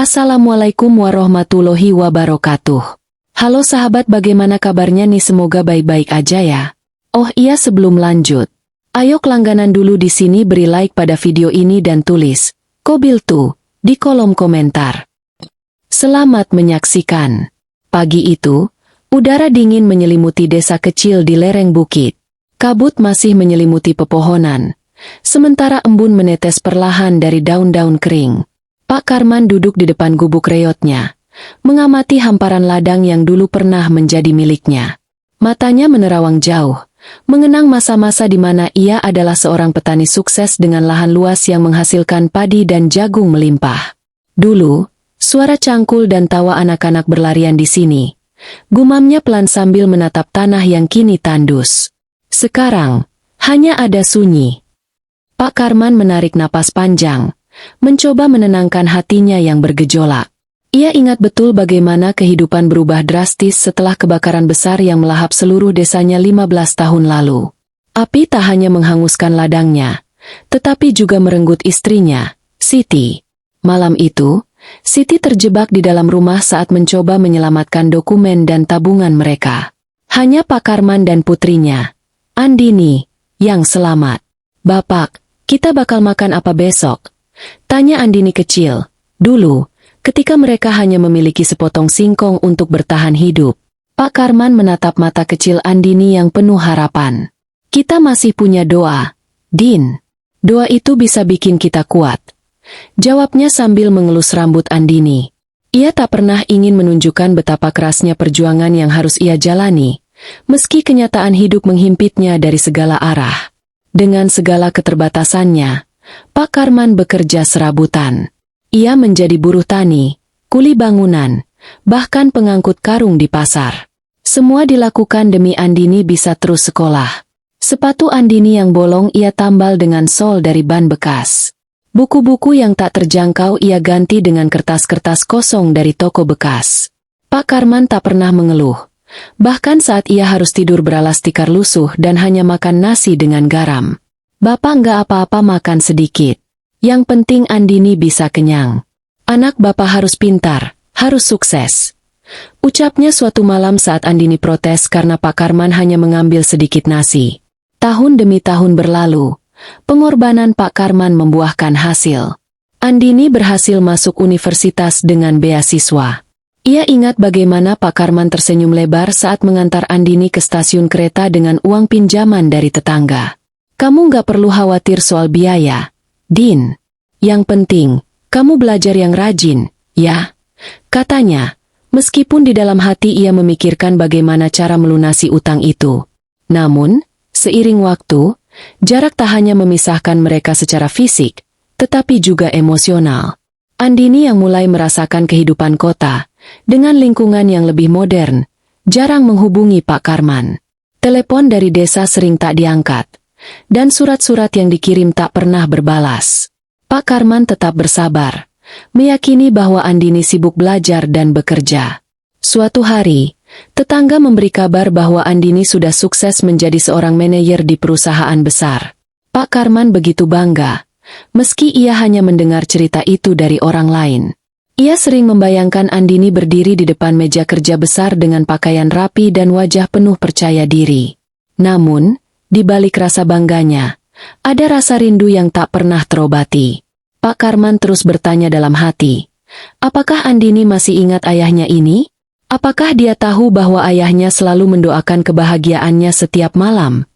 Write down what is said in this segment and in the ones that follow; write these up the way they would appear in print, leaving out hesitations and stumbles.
Assalamualaikum warahmatullahi wabarakatuh. Halo sahabat, bagaimana kabarnya nih? Semoga baik-baik aja ya. Oh iya, sebelum lanjut, ayo langganan dulu di sini, beri like pada video ini dan tulis Kobil tuh di kolom komentar. Selamat menyaksikan. Pagi itu, udara dingin menyelimuti desa kecil di lereng bukit. Kabut masih menyelimuti pepohonan, sementara embun menetes perlahan dari daun-daun kering. Pak Karman duduk di depan gubuk reotnya, mengamati hamparan ladang yang dulu pernah menjadi miliknya. Matanya menerawang jauh, mengenang masa-masa di mana ia adalah seorang petani sukses dengan lahan luas yang menghasilkan padi dan jagung melimpah. Dulu, suara cangkul dan tawa anak-anak berlarian di sini. Gumamnya pelan sambil menatap tanah yang kini tandus. Sekarang, hanya ada sunyi. Pak Karman menarik napas panjang, mencoba menenangkan hatinya yang bergejolak. Ia ingat betul bagaimana kehidupan berubah drastis setelah kebakaran besar yang melahap seluruh desanya 15 tahun lalu. Api tak hanya menghanguskan ladangnya, tetapi juga merenggut istrinya, Siti. Malam itu, Siti terjebak di dalam rumah saat mencoba menyelamatkan dokumen dan tabungan mereka. Hanya Pak Karman dan putrinya, Andini, yang selamat. "Bapak, kita bakal makan apa besok?" tanya Andini kecil. Dulu, ketika mereka hanya memiliki sepotong singkong untuk bertahan hidup, Pak Karman menatap mata kecil Andini yang penuh harapan. "Kita masih punya doa, Din. Doa itu bisa bikin kita kuat," jawabnya sambil mengelus rambut Andini. Ia tak pernah ingin menunjukkan betapa kerasnya perjuangan yang harus ia jalani, meski kenyataan hidup menghimpitnya dari segala arah. Dengan segala keterbatasannya, Pak Karman bekerja serabutan. Ia menjadi buruh tani, kuli bangunan, bahkan pengangkut karung di pasar. Semua dilakukan demi Andini bisa terus sekolah. Sepatu Andini yang bolong ia tambal dengan sol dari ban bekas. Buku-buku yang tak terjangkau ia ganti dengan kertas-kertas kosong dari toko bekas. Pak Karman tak pernah mengeluh. Bahkan saat ia harus tidur beralas tikar lusuh dan hanya makan nasi dengan garam. "Bapak nggak apa-apa, makan sedikit. Yang penting Andini bisa kenyang. Anak Bapak harus pintar, harus sukses," ucapnya suatu malam saat Andini protes karena Pak Karman hanya mengambil sedikit nasi. Tahun demi tahun berlalu, pengorbanan Pak Karman membuahkan hasil. Andini berhasil masuk universitas dengan beasiswa. Ia ingat bagaimana Pak Karman tersenyum lebar saat mengantar Andini ke stasiun kereta dengan uang pinjaman dari tetangga. "Kamu nggak perlu khawatir soal biaya, Din. Yang penting, kamu belajar yang rajin, ya," katanya, meskipun di dalam hati ia memikirkan bagaimana cara melunasi utang itu. Namun, seiring waktu, jarak tak hanya memisahkan mereka secara fisik, tetapi juga emosional. Andini yang mulai merasakan kehidupan kota, dengan lingkungan yang lebih modern, jarang menghubungi Pak Karman. Telepon dari desa sering tak diangkat, dan surat-surat yang dikirim tak pernah berbalas. Pak Karman tetap bersabar, meyakini bahwa Andini sibuk belajar dan bekerja. Suatu hari, tetangga memberi kabar bahwa Andini sudah sukses menjadi seorang manajer di perusahaan besar. Pak Karman begitu bangga, meski ia hanya mendengar cerita itu dari orang lain. Ia sering membayangkan Andini berdiri di depan meja kerja besar dengan pakaian rapi dan wajah penuh percaya diri. Namun, di balik rasa bangganya, ada rasa rindu yang tak pernah terobati. Pak Karman terus bertanya dalam hati, apakah Andini masih ingat ayahnya ini? Apakah dia tahu bahwa ayahnya selalu mendoakan kebahagiaannya setiap malam?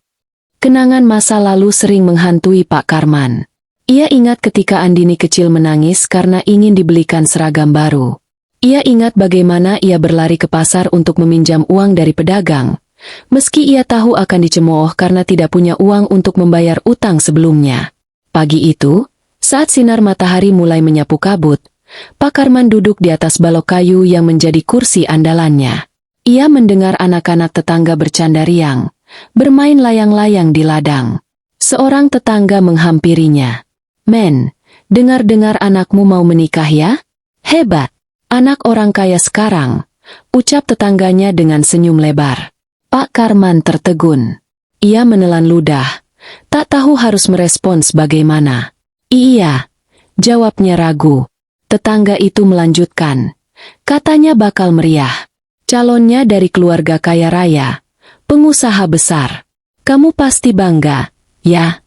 Kenangan masa lalu sering menghantui Pak Karman. Ia ingat ketika Andini kecil menangis karena ingin dibelikan seragam baru. Ia ingat bagaimana ia berlari ke pasar untuk meminjam uang dari pedagang, meski ia tahu akan dicemooh karena tidak punya uang untuk membayar utang sebelumnya. Pagi itu, saat sinar matahari mulai menyapu kabut, Pak Karman duduk di atas balok kayu yang menjadi kursi andalannya. Ia mendengar anak-anak tetangga bercanda riang, bermain layang-layang di ladang. Seorang tetangga menghampirinya. "Men, dengar-dengar anakmu mau menikah ya? Hebat, anak orang kaya sekarang," ucap tetangganya dengan senyum lebar. Pak Karman tertegun. Ia menelan ludah, tak tahu harus merespons bagaimana. "Iya," jawabnya ragu. Tetangga itu melanjutkan. Katanya bakal meriah. Calonnya dari keluarga kaya raya, pengusaha besar. Kamu pasti bangga, ya?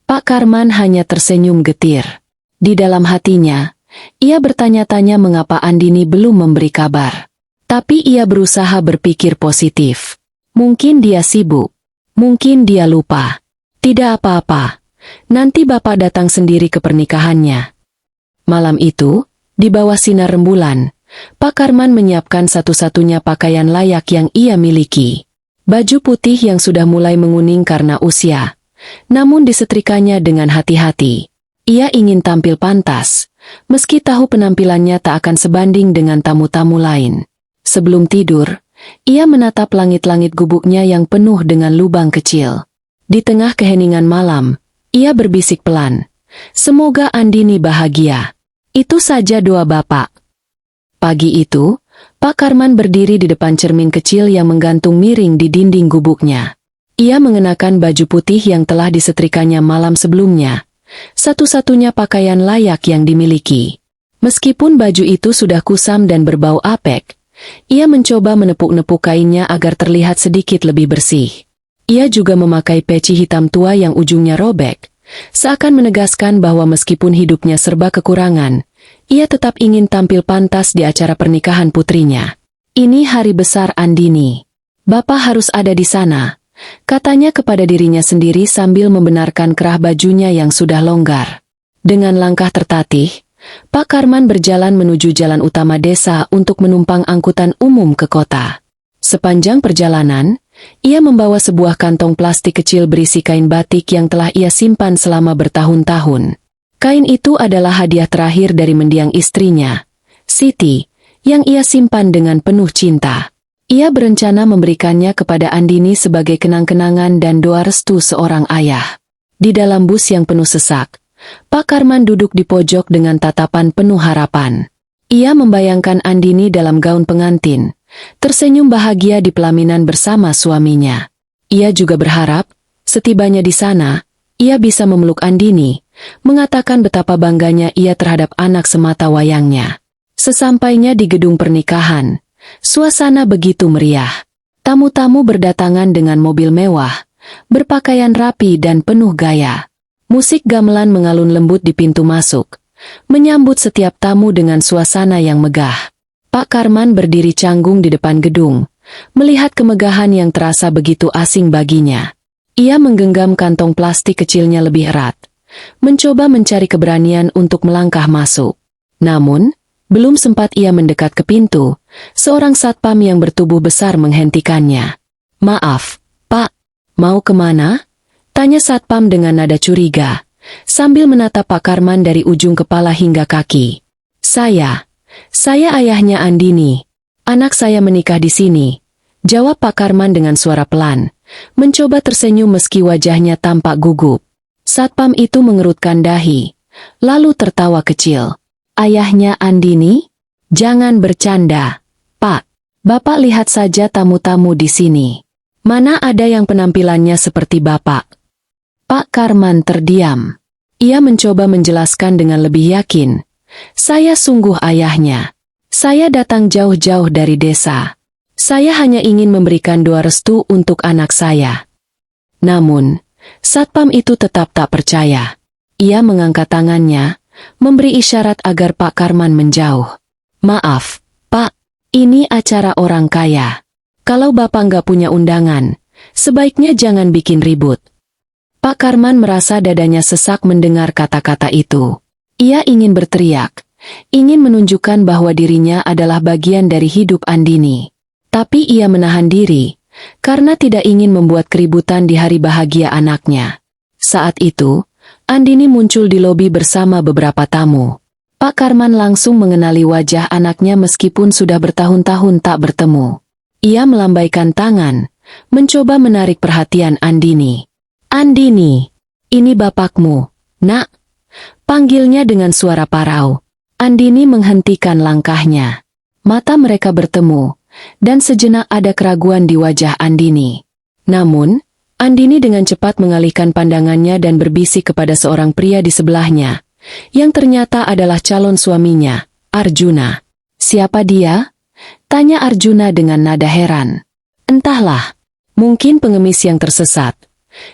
Pak Karman hanya tersenyum getir. Di dalam hatinya, ia bertanya-tanya mengapa Andini belum memberi kabar. Tapi ia berusaha berpikir positif. Mungkin dia sibuk. Mungkin dia lupa. Tidak apa-apa. Nanti Bapak datang sendiri ke pernikahannya. Malam itu, di bawah sinar rembulan, Pak Karman menyiapkan satu-satunya pakaian layak yang ia miliki. Baju putih yang sudah mulai menguning karena usia. Namun disetrikanya dengan hati-hati. Ia ingin tampil pantas, meski tahu penampilannya tak akan sebanding dengan tamu-tamu lain. Sebelum tidur, ia menatap langit-langit gubuknya yang penuh dengan lubang kecil. Di tengah keheningan malam, ia berbisik pelan. Semoga Andini bahagia. Itu saja doa Bapak. Pagi itu, Pak Karman berdiri di depan cermin kecil yang menggantung miring di dinding gubuknya. Ia mengenakan baju putih yang telah disetrikanya malam sebelumnya. Satu-satunya pakaian layak yang dimiliki. Meskipun baju itu sudah kusam dan berbau apek, ia mencoba menepuk-nepuk kainnya agar terlihat sedikit lebih bersih. Ia juga memakai peci hitam tua yang ujungnya robek, seakan menegaskan bahwa meskipun hidupnya serba kekurangan, ia tetap ingin tampil pantas di acara pernikahan putrinya. Ini hari besar Andini. Bapak harus ada di sana, katanya kepada dirinya sendiri sambil membenarkan kerah bajunya yang sudah longgar. Dengan langkah tertatih, Pak Karman berjalan menuju jalan utama desa untuk menumpang angkutan umum ke kota. Sepanjang perjalanan, ia membawa sebuah kantong plastik kecil berisi kain batik yang telah ia simpan selama bertahun-tahun. Kain itu adalah hadiah terakhir dari mendiang istrinya, Siti, yang ia simpan dengan penuh cinta. Ia berencana memberikannya kepada Andini sebagai kenang-kenangan dan doa restu seorang ayah. Di dalam bus yang penuh sesak, Pak Karman duduk di pojok dengan tatapan penuh harapan. Ia membayangkan Andini dalam gaun pengantin, tersenyum bahagia di pelaminan bersama suaminya. Ia juga berharap, setibanya di sana, ia bisa memeluk Andini, mengatakan betapa bangganya ia terhadap anak semata wayangnya. Sesampainya di gedung pernikahan, suasana begitu meriah. Tamu-tamu berdatangan dengan mobil mewah, berpakaian rapi dan penuh gaya. Musik gamelan mengalun lembut di pintu masuk, menyambut setiap tamu dengan suasana yang megah. Pak Karman berdiri canggung di depan gedung, melihat kemegahan yang terasa begitu asing baginya. Ia menggenggam kantong plastik kecilnya lebih erat, mencoba mencari keberanian untuk melangkah masuk. Namun, belum sempat ia mendekat ke pintu, seorang satpam yang bertubuh besar menghentikannya. "Maaf, Pak, mau kemana?" tanya satpam dengan nada curiga, sambil menatap Pak Karman dari ujung kepala hingga kaki. Saya ayahnya Andini. Anak saya menikah di sini," jawab Pak Karman dengan suara pelan, mencoba tersenyum meski wajahnya tampak gugup. Satpam itu mengerutkan dahi, lalu tertawa kecil. "Ayahnya Andini? Jangan bercanda, Pak. Bapak lihat saja tamu-tamu di sini. Mana ada yang penampilannya seperti Bapak?" Pak Karman terdiam. Ia mencoba menjelaskan dengan lebih yakin. "Saya sungguh ayahnya. Saya datang jauh-jauh dari desa. Saya hanya ingin memberikan doa restu untuk anak saya." Namun, satpam itu tetap tak percaya. Ia mengangkat tangannya, memberi isyarat agar Pak Karman menjauh. "Maaf, Pak, ini acara orang kaya. Kalau Bapak nggak punya undangan, sebaiknya jangan bikin ribut." Pak Karman merasa dadanya sesak mendengar kata-kata itu. Ia ingin berteriak, ingin menunjukkan bahwa dirinya adalah bagian dari hidup Andini. Tapi ia menahan diri, karena tidak ingin membuat keributan di hari bahagia anaknya. Saat itu, Andini muncul di lobi bersama beberapa tamu. Pak Karman langsung mengenali wajah anaknya meskipun sudah bertahun-tahun tak bertemu. Ia melambaikan tangan, mencoba menarik perhatian Andini. "Andini, ini bapakmu, Nak," panggilnya dengan suara parau. Andini menghentikan langkahnya. Mata mereka bertemu, dan sejenak ada keraguan di wajah Andini. Namun, Andini dengan cepat mengalihkan pandangannya dan berbisik kepada seorang pria di sebelahnya, yang ternyata adalah calon suaminya, Arjuna. "Siapa dia?" tanya Arjuna dengan nada heran. "Entahlah, mungkin pengemis yang tersesat,"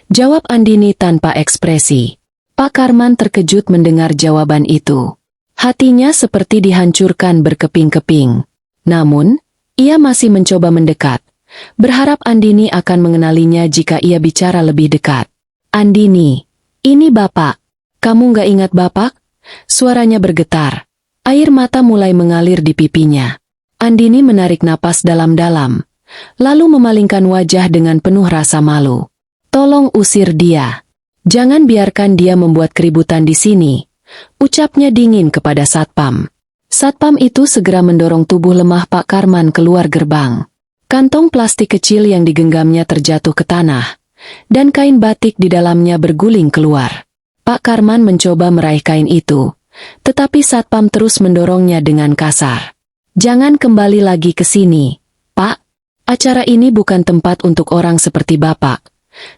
jawab Andini tanpa ekspresi. Pak Karman terkejut mendengar jawaban itu. Hatinya seperti dihancurkan berkeping-keping. Namun, ia masih mencoba mendekat, berharap Andini akan mengenalinya jika ia bicara lebih dekat. "Andini, ini Bapak. Kamu nggak ingat Bapak?" Suaranya bergetar. Air mata mulai mengalir di pipinya. Andini menarik napas dalam-dalam, lalu memalingkan wajah dengan penuh rasa malu. "Tolong usir dia. Jangan biarkan dia membuat keributan di sini," ucapnya dingin kepada Satpam. Satpam itu segera mendorong tubuh lemah Pak Karman keluar gerbang. Kantong plastik kecil yang digenggamnya terjatuh ke tanah, dan kain batik di dalamnya berguling keluar. Pak Karman mencoba meraih kain itu, tetapi Satpam terus mendorongnya dengan kasar. "Jangan kembali lagi ke sini, Pak. Acara ini bukan tempat untuk orang seperti Bapak,"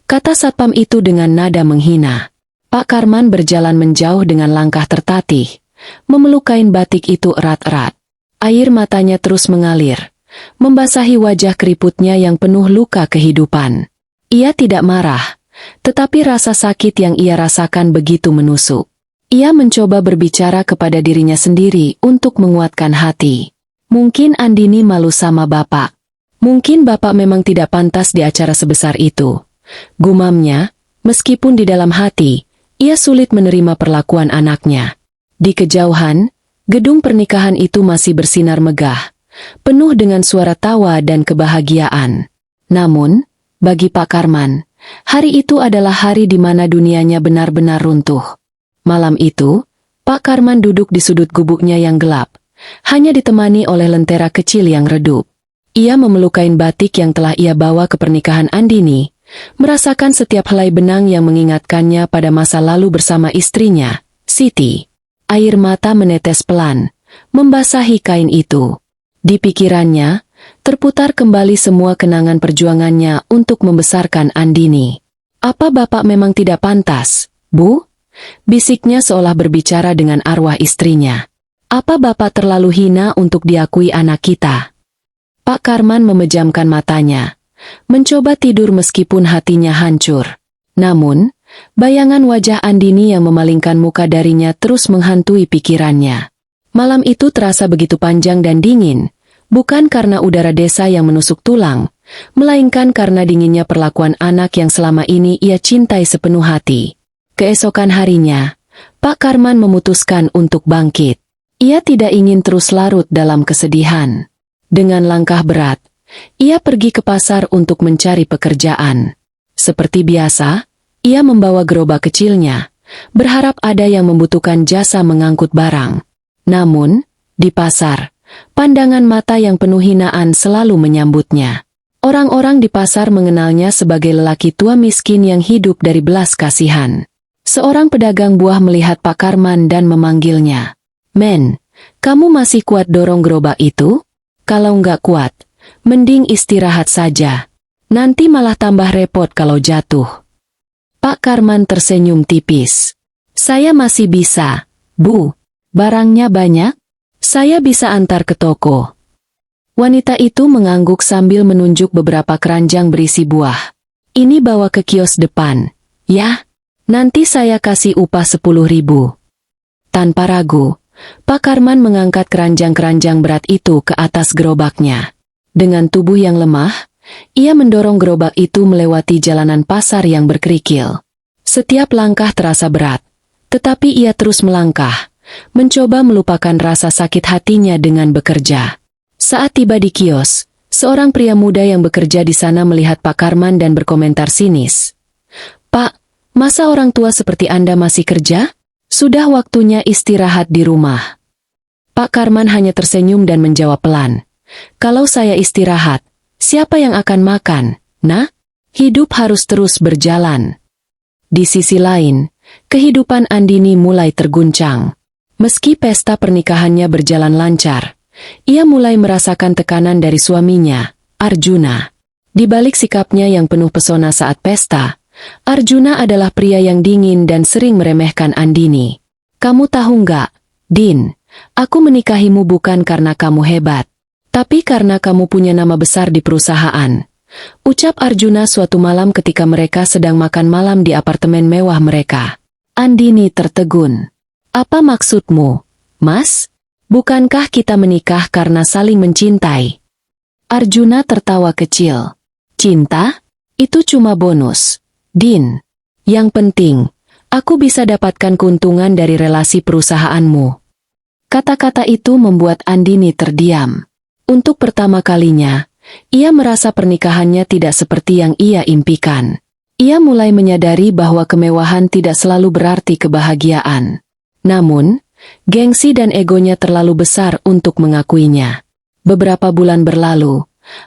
kata Satpam itu dengan nada menghina. Pak Karman berjalan menjauh dengan langkah tertatih, memeluk kain batik itu erat-erat. Air matanya terus mengalir, membasahi wajah keriputnya yang penuh luka kehidupan. Ia tidak marah, tetapi rasa sakit yang ia rasakan begitu menusuk. Ia mencoba berbicara kepada dirinya sendiri untuk menguatkan hati. "Mungkin Andini malu sama Bapak. Mungkin Bapak memang tidak pantas di acara sebesar itu," gumamnya, meskipun di dalam hati, ia sulit menerima perlakuan anaknya. Di kejauhan, gedung pernikahan itu masih bersinar megah, penuh dengan suara tawa dan kebahagiaan. Namun, bagi Pak Karman, hari itu adalah hari di mana dunianya benar-benar runtuh. Malam itu, Pak Karman duduk di sudut gubuknya yang gelap, hanya ditemani oleh lentera kecil yang redup. Ia memeluk kain batik yang telah ia bawa ke pernikahan Andini, merasakan setiap helai benang yang mengingatkannya pada masa lalu bersama istrinya, Siti. Air mata menetes pelan, membasahi kain itu. Di pikirannya, terputar kembali semua kenangan perjuangannya untuk membesarkan Andini. "Apa Bapak memang tidak pantas, Bu?" bisiknya seolah berbicara dengan arwah istrinya. "Apa Bapak terlalu hina untuk diakui anak kita?" Pak Karman memejamkan matanya, mencoba tidur meskipun hatinya hancur. Namun, bayangan wajah Andini yang memalingkan muka darinya terus menghantui pikirannya. Malam itu terasa begitu panjang dan dingin, bukan karena udara desa yang menusuk tulang, melainkan karena dinginnya perlakuan anak yang selama ini ia cintai sepenuh hati. Keesokan harinya, Pak Karman memutuskan untuk bangkit. Ia tidak ingin terus larut dalam kesedihan. Dengan langkah berat, ia pergi ke pasar untuk mencari pekerjaan. Seperti biasa, ia membawa gerobak kecilnya, berharap ada yang membutuhkan jasa mengangkut barang. Namun, di pasar, pandangan mata yang penuh hinaan selalu menyambutnya. Orang-orang di pasar mengenalnya sebagai lelaki tua miskin yang hidup dari belas kasihan. Seorang pedagang buah melihat Pak Karman dan memanggilnya. "Men, kamu masih kuat dorong gerobak itu? Kalau nggak kuat, mending istirahat saja. Nanti malah tambah repot kalau jatuh." Pak Karman tersenyum tipis. "Saya masih bisa, Bu. Barangnya banyak? Saya bisa antar ke toko." Wanita itu mengangguk sambil menunjuk beberapa keranjang berisi buah. "Ini bawa ke kios depan, ya? Nanti saya kasih upah 10.000. Tanpa ragu, Pak Karman mengangkat keranjang-keranjang berat itu ke atas gerobaknya. Dengan tubuh yang lemah, ia mendorong gerobak itu melewati jalanan pasar yang berkerikil. Setiap langkah terasa berat, tetapi ia terus melangkah, mencoba melupakan rasa sakit hatinya dengan bekerja. Saat tiba di kios, seorang pria muda yang bekerja di sana melihat Pak Karman dan berkomentar sinis. "Pak, masa orang tua seperti Anda masih kerja? Sudah waktunya istirahat di rumah." Pak Karman hanya tersenyum dan menjawab pelan. "Kalau saya istirahat, siapa yang akan makan? Nah, hidup harus terus berjalan." Di sisi lain, kehidupan Andini mulai terguncang. Meski pesta pernikahannya berjalan lancar, ia mulai merasakan tekanan dari suaminya, Arjuna. Di balik sikapnya yang penuh pesona saat pesta, Arjuna adalah pria yang dingin dan sering meremehkan Andini. Kamu tahu nggak, Din, aku menikahimu bukan karena kamu hebat, tapi karena kamu punya nama besar di perusahaan. Ucap Arjuna suatu malam ketika mereka sedang makan malam di apartemen mewah mereka. Andini tertegun. Apa maksudmu, Mas? Bukankah kita menikah karena saling mencintai? Arjuna tertawa kecil. Cinta? Itu cuma bonus, Din. Yang penting, aku bisa dapatkan keuntungan dari relasi perusahaanmu. Kata-kata itu membuat Andini terdiam. Untuk pertama kalinya, ia merasa pernikahannya tidak seperti yang ia impikan. Ia mulai menyadari bahwa kemewahan tidak selalu berarti kebahagiaan. Namun, gengsi dan egonya terlalu besar untuk mengakuinya. Beberapa bulan berlalu,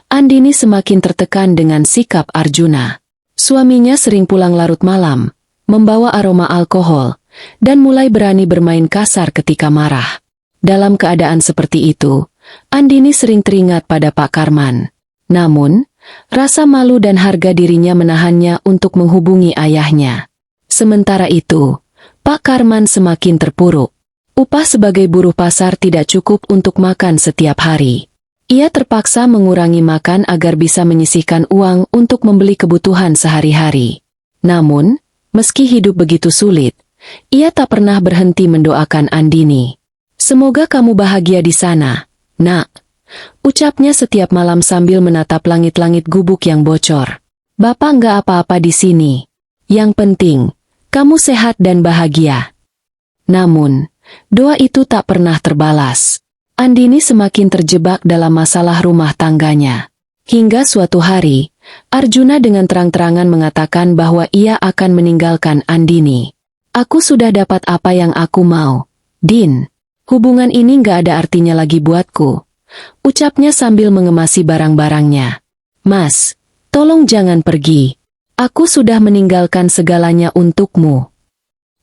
Andini semakin tertekan dengan sikap Arjuna. Suaminya sering pulang larut malam, membawa aroma alkohol, dan mulai berani bermain kasar ketika marah. Dalam keadaan seperti itu, Andini sering teringat pada Pak Karman. Namun, rasa malu dan harga dirinya menahannya untuk menghubungi ayahnya. Sementara itu, Pak Karman semakin terpuruk. Upah sebagai buruh pasar tidak cukup untuk makan setiap hari. Ia terpaksa mengurangi makan agar bisa menyisihkan uang untuk membeli kebutuhan sehari-hari. Namun, meski hidup begitu sulit, ia tak pernah berhenti mendoakan Andini. Semoga kamu bahagia di sana, Nak. Ucapnya setiap malam sambil menatap langit-langit gubuk yang bocor. Bapak nggak apa-apa di sini. Yang penting, kamu sehat dan bahagia. Namun, doa itu tak pernah terbalas. Andini semakin terjebak dalam masalah rumah tangganya. Hingga suatu hari, Arjuna dengan terang-terangan mengatakan bahwa ia akan meninggalkan Andini. Aku sudah dapat apa yang aku mau, Din. Hubungan ini nggak ada artinya lagi buatku. Ucapnya sambil mengemasi barang-barangnya. Mas, tolong jangan pergi. Aku sudah meninggalkan segalanya untukmu.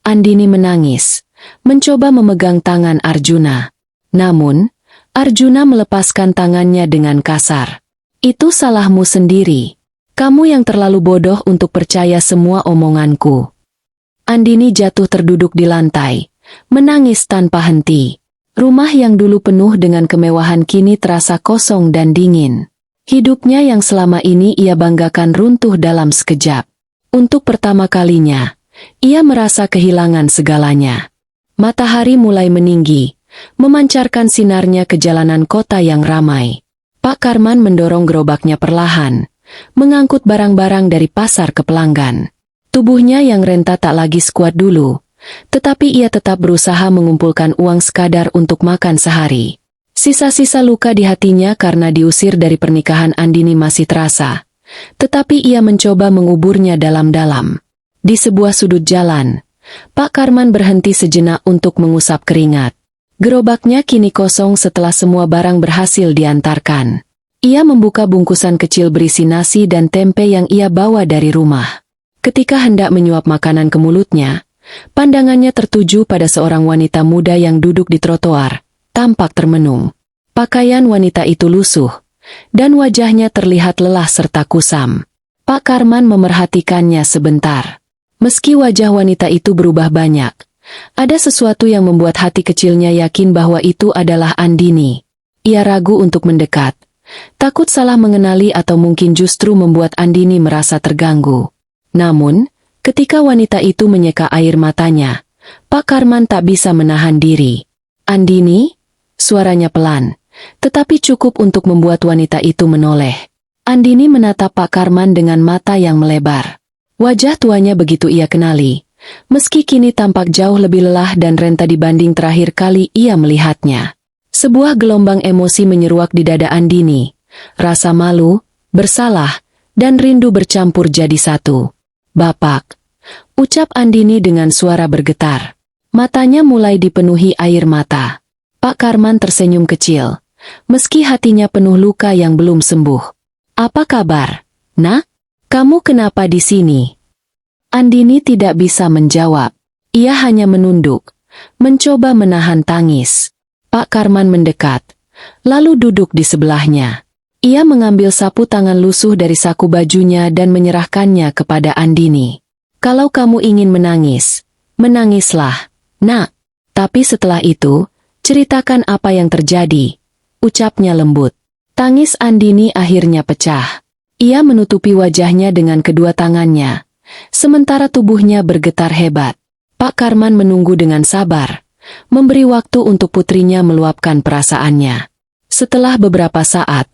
Andini menangis, mencoba memegang tangan Arjuna. Namun, Arjuna melepaskan tangannya dengan kasar. Itu salahmu sendiri. Kamu yang terlalu bodoh untuk percaya semua omonganku. Andini jatuh terduduk di lantai, menangis tanpa henti. Rumah yang dulu penuh dengan kemewahan kini terasa kosong dan dingin. Hidupnya yang selama ini ia banggakan runtuh dalam sekejap. Untuk pertama kalinya, ia merasa kehilangan segalanya. Matahari mulai meninggi, memancarkan sinarnya ke jalanan kota yang ramai. Pak Karman mendorong gerobaknya perlahan, mengangkut barang-barang dari pasar ke pelanggan. Tubuhnya yang renta tak lagi sekuat dulu. Tetapi ia tetap berusaha mengumpulkan uang sekadar untuk makan sehari. Sisa-sisa luka di hatinya karena diusir dari pernikahan Andini masih terasa. Tetapi ia mencoba menguburnya dalam-dalam. Di sebuah sudut jalan, Pak Karman berhenti sejenak untuk mengusap keringat. Gerobaknya kini kosong setelah semua barang berhasil diantarkan. Ia membuka bungkusan kecil berisi nasi dan tempe yang ia bawa dari rumah. Ketika hendak menyuap makanan ke mulutnya, pandangannya tertuju pada seorang wanita muda yang duduk di trotoar, tampak termenung. Pakaian wanita itu lusuh, dan wajahnya terlihat lelah serta kusam. Pak Karman memerhatikannya sebentar. Meski wajah wanita itu berubah banyak, ada sesuatu yang membuat hati kecilnya yakin bahwa itu adalah Andini. Ia ragu untuk mendekat, takut salah mengenali atau mungkin justru membuat Andini merasa terganggu. Namun, ketika wanita itu menyeka air matanya, Pak Karman tak bisa menahan diri. Andini? Suaranya pelan, tetapi cukup untuk membuat wanita itu menoleh. Andini menatap Pak Karman dengan mata yang melebar. Wajah tuanya begitu ia kenali, meski kini tampak jauh lebih lelah dan renta dibanding terakhir kali ia melihatnya. Sebuah gelombang emosi menyeruak di dada Andini. Rasa malu, bersalah, dan rindu bercampur jadi satu. Bapak, ucap Andini dengan suara bergetar. Matanya mulai dipenuhi air mata. Pak Karman tersenyum kecil, meski hatinya penuh luka yang belum sembuh. Apa kabar, Nak? Kamu kenapa di sini? Andini tidak bisa menjawab. Ia hanya menunduk, mencoba menahan tangis. Pak Karman mendekat, lalu duduk di sebelahnya. Ia mengambil sapu tangan lusuh dari saku bajunya dan menyerahkannya kepada Andini. Kalau kamu ingin menangis, menangislah, Nak. Tapi setelah itu, ceritakan apa yang terjadi, ucapnya lembut. Tangis Andini akhirnya pecah. Ia menutupi wajahnya dengan kedua tangannya, sementara tubuhnya bergetar hebat. Pak Karman menunggu dengan sabar, memberi waktu untuk putrinya meluapkan perasaannya. Setelah beberapa saat,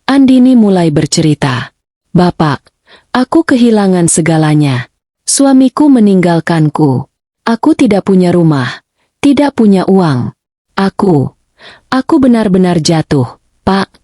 Andini mulai bercerita. "Bapak, aku kehilangan segalanya. Suamiku meninggalkanku. Aku tidak punya rumah, tidak punya uang. Aku benar-benar jatuh, Pak."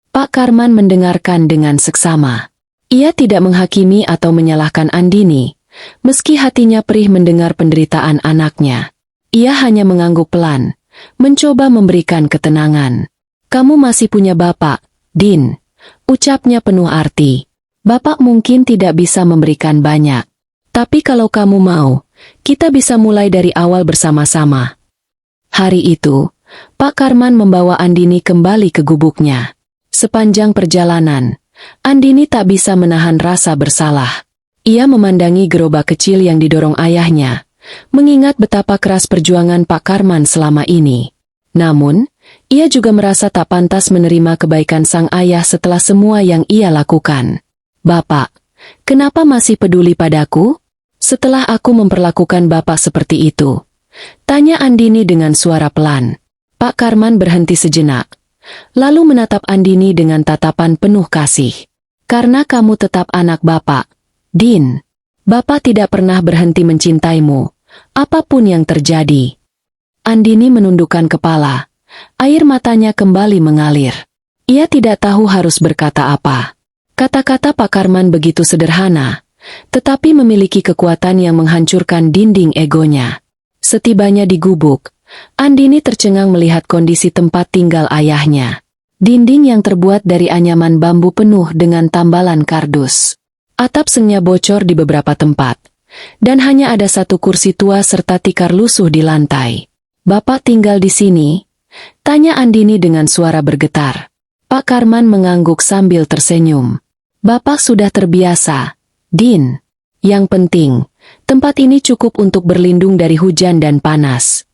Pak Karman mendengarkan dengan seksama. Ia tidak menghakimi atau menyalahkan Andini, meski hatinya perih mendengar penderitaan anaknya. Ia hanya mengangguk pelan, mencoba memberikan ketenangan. "Kamu masih punya bapak, Din," ucapnya penuh arti. "Bapak mungkin tidak bisa memberikan banyak. Tapi kalau kamu mau, kita bisa mulai dari awal bersama-sama." Hari itu, Pak Karman membawa Andini kembali ke gubuknya. Sepanjang perjalanan, Andini tak bisa menahan rasa bersalah. Ia memandangi gerobak kecil yang didorong ayahnya, mengingat betapa keras perjuangan Pak Karman selama ini. Namun, ia juga merasa tak pantas menerima kebaikan sang ayah setelah semua yang ia lakukan. "Bapak, kenapa masih peduli padaku? Setelah aku memperlakukan bapak seperti itu?" tanya Andini dengan suara pelan. Pak Karman berhenti sejenak, lalu menatap Andini dengan tatapan penuh kasih. "Karena kamu tetap anak bapak, Din. Bapak tidak pernah berhenti mencintaimu, apapun yang terjadi." Andini menundukkan kepala, air matanya kembali mengalir. Ia tidak tahu harus berkata apa. Kata-kata Pak Karman begitu sederhana, tetapi memiliki kekuatan yang menghancurkan dinding egonya. Setibanya di gubuk, Andini tercengang melihat kondisi tempat tinggal ayahnya. Dinding yang terbuat dari anyaman bambu penuh dengan tambalan kardus. Atap sengnya bocor di beberapa tempat, dan hanya ada satu kursi tua serta tikar lusuh di lantai. "Bapak tinggal di sini?" tanya Andini dengan suara bergetar. Pak Karman mengangguk sambil tersenyum. "Bapak sudah terbiasa, Din. Yang penting, tempat ini cukup untuk berlindung dari hujan dan panas."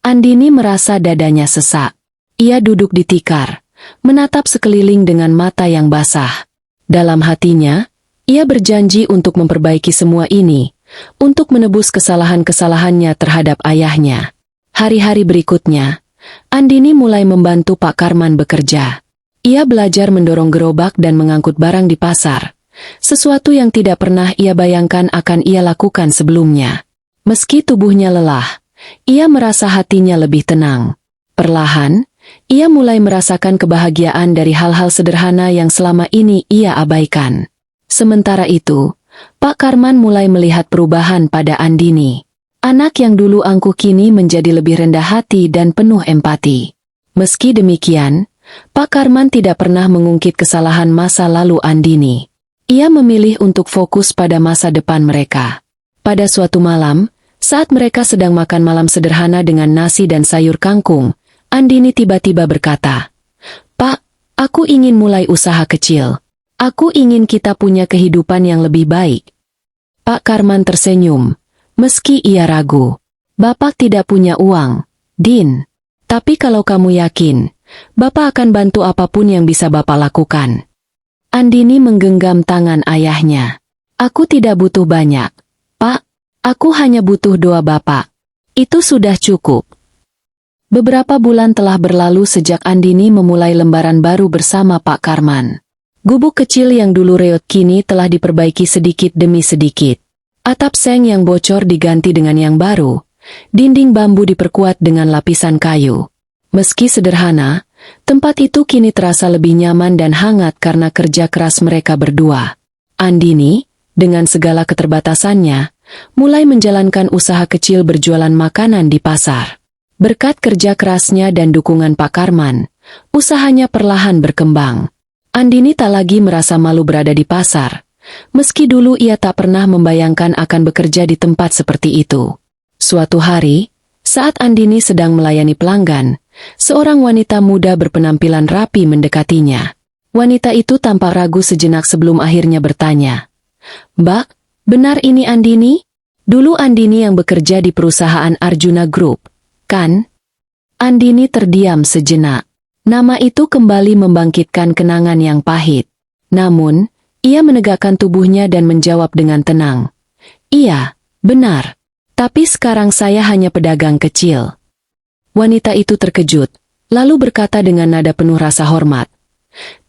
Andini merasa dadanya sesak. Ia duduk di tikar, menatap sekeliling dengan mata yang basah. Dalam hatinya, ia berjanji untuk memperbaiki semua ini, untuk menebus kesalahan-kesalahannya terhadap ayahnya. Hari-hari berikutnya, Andini mulai membantu Pak Karman bekerja. Ia belajar mendorong gerobak dan mengangkut barang di pasar, sesuatu yang tidak pernah ia bayangkan akan ia lakukan sebelumnya. Meski tubuhnya lelah, ia merasa hatinya lebih tenang. Perlahan, ia mulai merasakan kebahagiaan dari hal-hal sederhana yang selama ini ia abaikan. Sementara itu, Pak Karman mulai melihat perubahan pada Andini. Anak yang dulu angkuh kini menjadi lebih rendah hati dan penuh empati. Meski demikian, Pak Karman tidak pernah mengungkit kesalahan masa lalu Andini. Ia memilih untuk fokus pada masa depan mereka. Pada suatu malam, saat mereka sedang makan malam sederhana dengan nasi dan sayur kangkung, Andini tiba-tiba berkata, "Pak, aku ingin mulai usaha kecil. Aku ingin kita punya kehidupan yang lebih baik." Pak Karman tersenyum, meski ia ragu. "Bapak tidak punya uang, Din. Tapi kalau kamu yakin, Bapak akan bantu apapun yang bisa Bapak lakukan." Andini menggenggam tangan ayahnya. "Aku tidak butuh banyak, Pak. Aku hanya butuh doa Bapak. Itu sudah cukup." Beberapa bulan telah berlalu sejak Andini memulai lembaran baru bersama Pak Karman. Gubuk kecil yang dulu reot kini telah diperbaiki sedikit demi sedikit. Atap seng yang bocor diganti dengan yang baru. Dinding bambu diperkuat dengan lapisan kayu. Meski sederhana, tempat itu kini terasa lebih nyaman dan hangat karena kerja keras mereka berdua. Andini, dengan segala keterbatasannya, mulai menjalankan usaha kecil berjualan makanan di pasar. Berkat kerja kerasnya dan dukungan Pak Karman, usahanya perlahan berkembang. Andini tak lagi merasa malu berada di pasar, meski dulu ia tak pernah membayangkan akan bekerja di tempat seperti itu. Suatu hari, saat Andini sedang melayani pelanggan, seorang wanita muda berpenampilan rapi mendekatinya. Wanita itu tampak ragu sejenak sebelum akhirnya bertanya, "Mbak, benar ini Andini?" "Dulu Andini yang bekerja di perusahaan Arjuna Group," kan? Andini terdiam sejenak. Nama itu kembali membangkitkan kenangan yang pahit. Namun, ia menegakkan tubuhnya dan menjawab dengan tenang. Iya, benar. Tapi sekarang saya hanya pedagang kecil. Wanita itu terkejut, lalu berkata dengan nada penuh rasa hormat.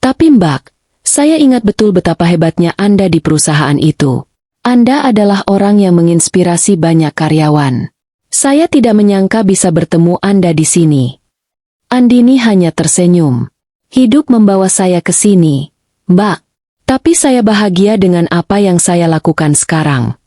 Tapi Mbak, saya ingat betul betapa hebatnya Anda di perusahaan itu. Anda adalah orang yang menginspirasi banyak karyawan. Saya tidak menyangka bisa bertemu Anda di sini. Andini hanya tersenyum. Hidup membawa saya ke sini, Mbak. Tapi saya bahagia dengan apa yang saya lakukan sekarang.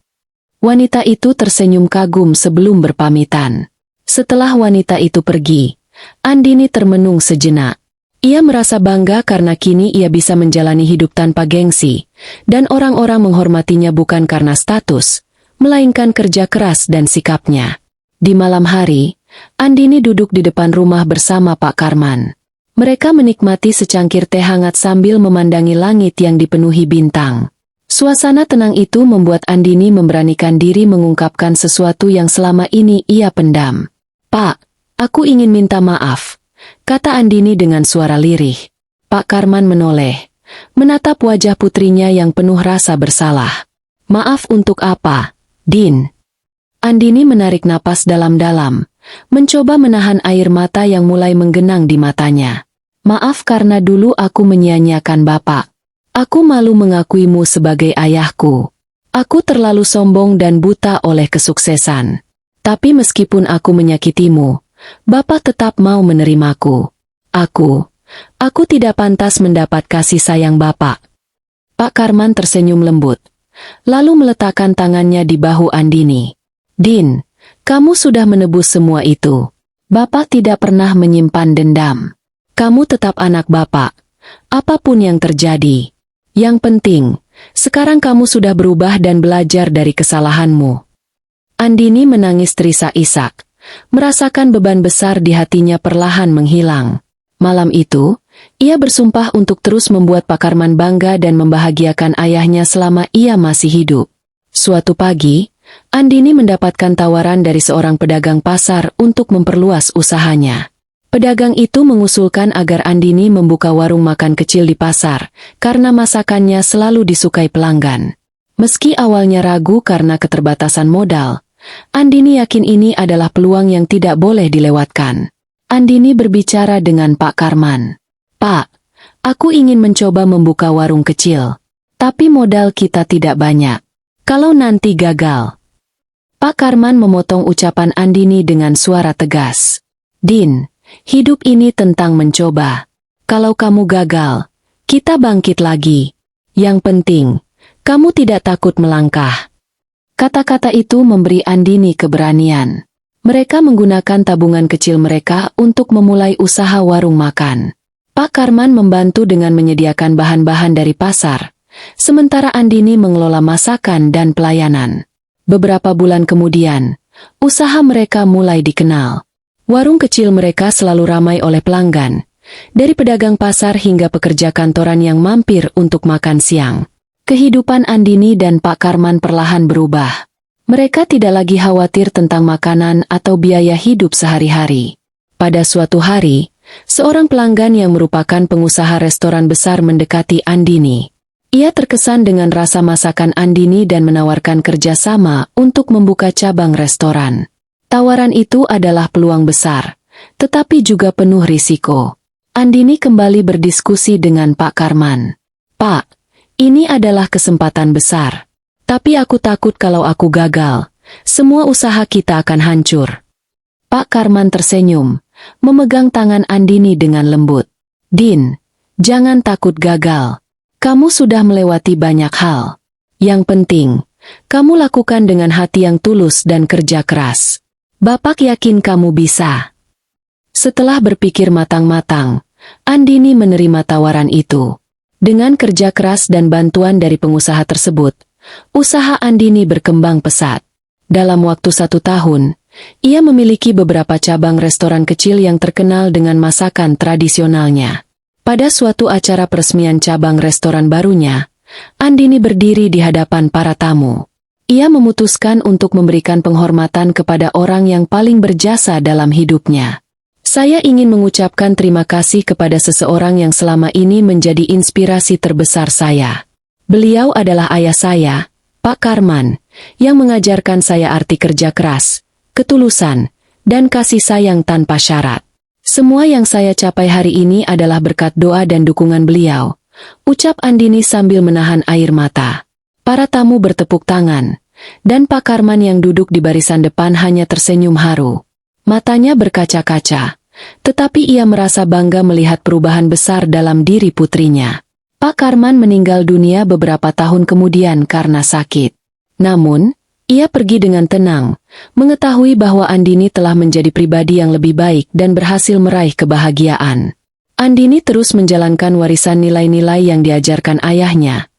Wanita itu tersenyum kagum sebelum berpamitan. Setelah wanita itu pergi, Andini termenung sejenak. Ia merasa bangga karena kini ia bisa menjalani hidup tanpa gengsi, dan orang-orang menghormatinya bukan karena status, melainkan kerja keras dan sikapnya. Di malam hari, Andini duduk di depan rumah bersama Pak Karman. Mereka menikmati secangkir teh hangat sambil memandangi langit yang dipenuhi bintang. Suasana tenang itu membuat Andini memberanikan diri mengungkapkan sesuatu yang selama ini ia pendam. Pak, aku ingin minta maaf, kata Andini dengan suara lirih. Pak Karman menoleh, menatap wajah putrinya yang penuh rasa bersalah. Maaf untuk apa, Din? Andini menarik napas dalam-dalam, mencoba menahan air mata yang mulai menggenang di matanya. Maaf karena dulu aku menyia-nyiakan Bapak. Aku malu mengakuimu sebagai ayahku. Aku terlalu sombong dan buta oleh kesuksesan. Tapi meskipun aku menyakitimu, Bapak tetap mau menerimaku. Aku tidak pantas mendapat kasih sayang Bapak. Pak Karman tersenyum lembut, lalu meletakkan tangannya di bahu Andini. Din, kamu sudah menebus semua itu. Bapak tidak pernah menyimpan dendam. Kamu tetap anak Bapak, apapun yang terjadi. Yang penting, sekarang kamu sudah berubah dan belajar dari kesalahanmu. Andini menangis terisak-isak, merasakan beban besar di hatinya perlahan menghilang. Malam itu, ia bersumpah untuk terus membuat Pak Karman bangga dan membahagiakan ayahnya selama ia masih hidup. Suatu pagi, Andini mendapatkan tawaran dari seorang pedagang pasar untuk memperluas usahanya. Pedagang itu mengusulkan agar Andini membuka warung makan kecil di pasar, karena masakannya selalu disukai pelanggan. Meski awalnya ragu karena keterbatasan modal, Andini yakin ini adalah peluang yang tidak boleh dilewatkan. Andini berbicara dengan Pak Karman. Pak, aku ingin mencoba membuka warung kecil, tapi modal kita tidak banyak. Kalau nanti gagal. Pak Karman memotong ucapan Andini dengan suara tegas. Din, hidup ini tentang mencoba. Kalau kamu gagal, kita bangkit lagi. Yang penting, kamu tidak takut melangkah. Kata-kata itu memberi Andini keberanian. Mereka menggunakan tabungan kecil mereka untuk memulai usaha warung makan. Pak Karman membantu dengan menyediakan bahan-bahan dari pasar, sementara Andini mengelola masakan dan pelayanan. Beberapa bulan kemudian, usaha mereka mulai dikenal. Warung kecil mereka selalu ramai oleh pelanggan, dari pedagang pasar hingga pekerja kantoran yang mampir untuk makan siang. Kehidupan Andini dan Pak Karman perlahan berubah. Mereka tidak lagi khawatir tentang makanan atau biaya hidup sehari-hari. Pada suatu hari, seorang pelanggan yang merupakan pengusaha restoran besar mendekati Andini. Ia terkesan dengan rasa masakan Andini dan menawarkan kerjasama untuk membuka cabang restoran. Tawaran itu adalah peluang besar, tetapi juga penuh risiko. Andini kembali berdiskusi dengan Pak Karman. Pak, ini adalah kesempatan besar. Tapi aku takut kalau aku gagal, semua usaha kita akan hancur. Pak Karman tersenyum, memegang tangan Andini dengan lembut. Din, jangan takut gagal. Kamu sudah melewati banyak hal. Yang penting, kamu lakukan dengan hati yang tulus dan kerja keras. Bapak yakin kamu bisa. Setelah berpikir matang-matang, Andini menerima tawaran itu. Dengan kerja keras dan bantuan dari pengusaha tersebut, usaha Andini berkembang pesat. Dalam waktu 1 tahun, ia memiliki beberapa cabang restoran kecil yang terkenal dengan masakan tradisionalnya. Pada suatu acara peresmian cabang restoran barunya, Andini berdiri di hadapan para tamu. Ia memutuskan untuk memberikan penghormatan kepada orang yang paling berjasa dalam hidupnya. Saya ingin mengucapkan terima kasih kepada seseorang yang selama ini menjadi inspirasi terbesar saya. Beliau adalah ayah saya, Pak Karman, yang mengajarkan saya arti kerja keras, ketulusan, dan kasih sayang tanpa syarat. Semua yang saya capai hari ini adalah berkat doa dan dukungan beliau, ucap Andini sambil menahan air mata. Para tamu bertepuk tangan, dan Pak Karman yang duduk di barisan depan hanya tersenyum haru. Matanya berkaca-kaca, tetapi ia merasa bangga melihat perubahan besar dalam diri putrinya. Pak Karman meninggal dunia beberapa tahun kemudian karena sakit. Namun, ia pergi dengan tenang, mengetahui bahwa Andini telah menjadi pribadi yang lebih baik dan berhasil meraih kebahagiaan. Andini terus menjalankan warisan nilai-nilai yang diajarkan ayahnya,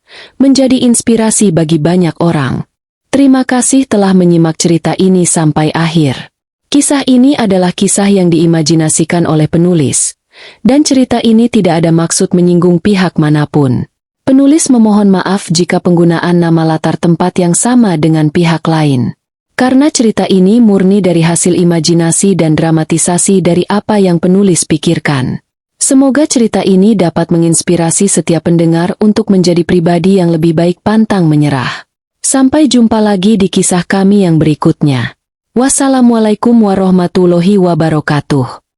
menjadi inspirasi bagi banyak orang. Terima kasih telah menyimak cerita ini sampai akhir. Kisah ini adalah kisah yang diimajinasikan oleh penulis, dan cerita ini tidak ada maksud menyinggung pihak manapun. Penulis memohon maaf jika penggunaan nama latar tempat yang sama dengan pihak lain. Karena cerita ini murni dari hasil imajinasi dan dramatisasi dari apa yang penulis pikirkan. Semoga cerita ini dapat menginspirasi setiap pendengar untuk menjadi pribadi yang lebih baik pantang menyerah. Sampai jumpa lagi di kisah kami yang berikutnya. Wassalamualaikum warahmatullahi wabarakatuh.